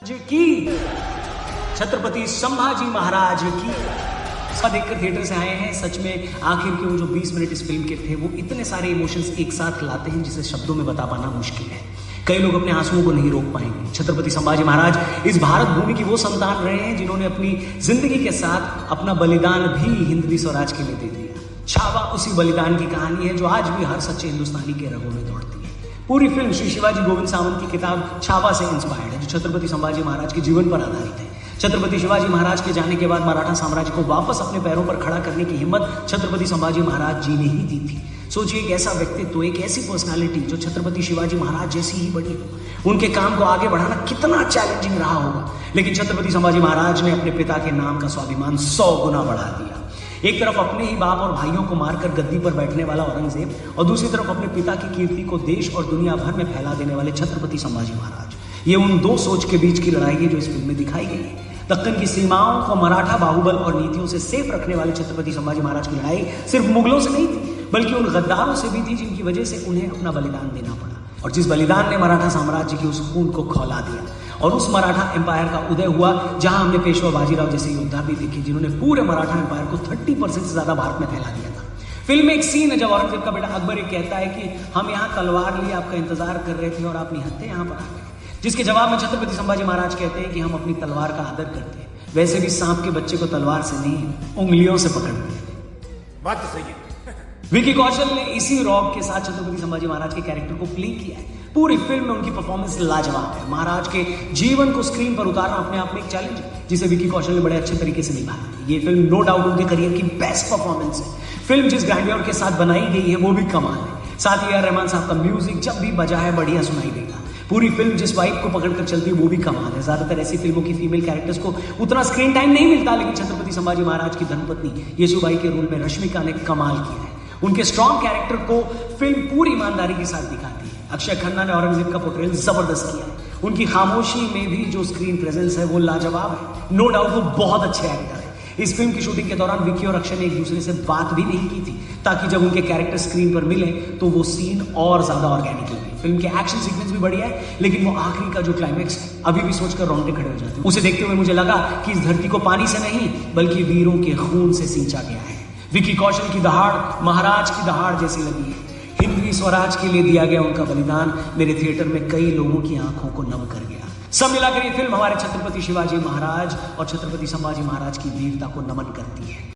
की छत्रपति संभाजी महाराज की इसका देखकर थिएटर से आए हैं। सच में आखिर के वो जो 20 मिनट इस फिल्म के थे वो इतने सारे इमोशंस एक साथ लाते हैं जिसे शब्दों में बता पाना मुश्किल है। कई लोग अपने आंसुओं को नहीं रोक पाएंगे। छत्रपति संभाजी महाराज इस भारत भूमि की वो संतान रहे हैं जिन्होंने अपनी जिंदगी के साथ अपना बलिदान भी हिंदवी स्वराज के लिए दे दिया। छावा उसी बलिदान की कहानी है जो आज भी हर सच्चे हिंदुस्तानी के रगों में दौड़ती है। पूरी फिल्म श्री शिवाजी गोविंद सावंत की किताब छावा से इंस्पायर्ड है जो छत्रपति संभाजी महाराज के जीवन पर आधारित है। छत्रपति शिवाजी महाराज के जाने के बाद मराठा साम्राज्य को वापस अपने पैरों पर खड़ा करने की हिम्मत छत्रपति संभाजी महाराज जी ने ही दी थी। सोचिए एक ऐसा व्यक्तित्व, एक ऐसी पर्सनालिटी जो छत्रपति शिवाजी महाराज जैसी ही बनी हो, उनके काम को आगे बढ़ाना कितना चैलेंजिंग रहा होगा। लेकिन छत्रपति संभाजी महाराज ने अपने पिता के नाम का स्वाभिमान 100 गुना बढ़ा दिया। एक तरफ अपने ही बाप और भाइयों को मारकर गद्दी पर बैठने वाला औरंगजेब और दूसरी तरफ अपने पिता की कीर्ति को देश और दुनिया भर में फैला देने वाले छत्रपति संभाजी महाराज। ये उन दो सोच के बीच की लड़ाई है जो इस फिल्म में दिखाई गई है। दक्कन की सीमाओं को मराठा बाहुबल और नीतियों से सेफ रखने वाले छत्रपति संभाजी महाराज की लड़ाई सिर्फ मुगलों से नहीं थी बल्कि उन गद्दारों से भी थी जिनकी वजह से उन्हें अपना बलिदान देना पड़ा और जिस बलिदान ने मराठा साम्राज्य की उस खून को खौला दिया और उस मराठा एम्पायर का उदय हुआ जहां हमने पेशवा बाजीराव जैसे योद्धा भी देखे जिन्होंने पूरे मराठा एम्पायर को 30% से ज्यादा भारत में फैला दिया था। फिल्म में एक सीन है जब औरंगजेब का बेटा अकबर ये कहता है कि हम यहाँ तलवार लिए आपका इंतजार कर रहे थे और आप निहत्थे यहाँ पर आ गए, जिसके जवाब में छत्रपति संभाजी महाराज कहते हैं कि हम अपनी तलवार का आदर करते हैं, वैसे भी सांप के बच्चे को तलवार से नहीं उंगलियों से पकड़ते हैं। बात तो सही है। विकी कौशल ने इसी रॉब के साथ छत्रपति संभाजी महाराज के कैरेक्टर को प्ले किया है। पूरी फिल्म में उनकी परफॉर्मेंस लाजवाब है। महाराज के जीवन को स्क्रीन पर उतारना अपने आप में एक चैलेंज है जिसे विकी कौशल ने बड़े अच्छे तरीके से निभाया है। ये फिल्म नो डाउट उनके करियर की बेस्ट परफॉर्मेंस है। फिल्म जिस ग्रैंडियर के साथ बनाई गई है वो भी कमाल है। साथ ही रहमान साहब का म्यूजिक जब भी बजा है बढ़िया सुनाई देगा। पूरी फिल्म जिस वाइब को पकड़कर चलती है वो भी कमाल है। ज्यादातर ऐसी फिल्मों की फीमेल कैरेक्टर्स को उतना स्क्रीन टाइम नहीं मिलता, लेकिन छत्रपति संभाजी महाराज की धर्मपत्नी येसुबाई के रोल में रश्मिका ने कमाल किया है। उनके स्ट्रॉन्ग कैरेक्टर को फिल्म पूरी ईमानदारी के साथ दिखाती है। अक्षय खन्ना ने औरंगजेब का पोर्ट्रेल जबरदस्त किया है। उनकी खामोशी में भी जो स्क्रीन प्रेजेंस है वो लाजवाब है। नो डाउट वो बहुत अच्छे एक्टर है। इस फिल्म की शूटिंग के दौरान विकी और अक्षय ने एक दूसरे से बात भी नहीं की थी ताकि जब उनके कैरेक्टर स्क्रीन पर मिले तो वो सीन और ज्यादा ऑर्गेनिक लगे। फिल्म के एक्शन सीक्वेंस भी बढ़िया है, लेकिन वो आखिरी का जो क्लाइमैक्स है अभी भी सोचकर रोंगटे खड़े हो जाते हैं। उसे देखते हुए मुझे लगा कि इस धरती को पानी से नहीं बल्कि वीरों के खून से सींचा गया है। विकी कौशल की दहाड़ महाराज की दहाड़ जैसी लगी है। हिंदवी स्वराज के लिए दिया गया उनका बलिदान मेरे थिएटर में कई लोगों की आंखों को नम कर गया। सब मिलाकर ये फिल्म हमारे छत्रपति शिवाजी महाराज और छत्रपति संभाजी महाराज की वीरता को नमन करती है।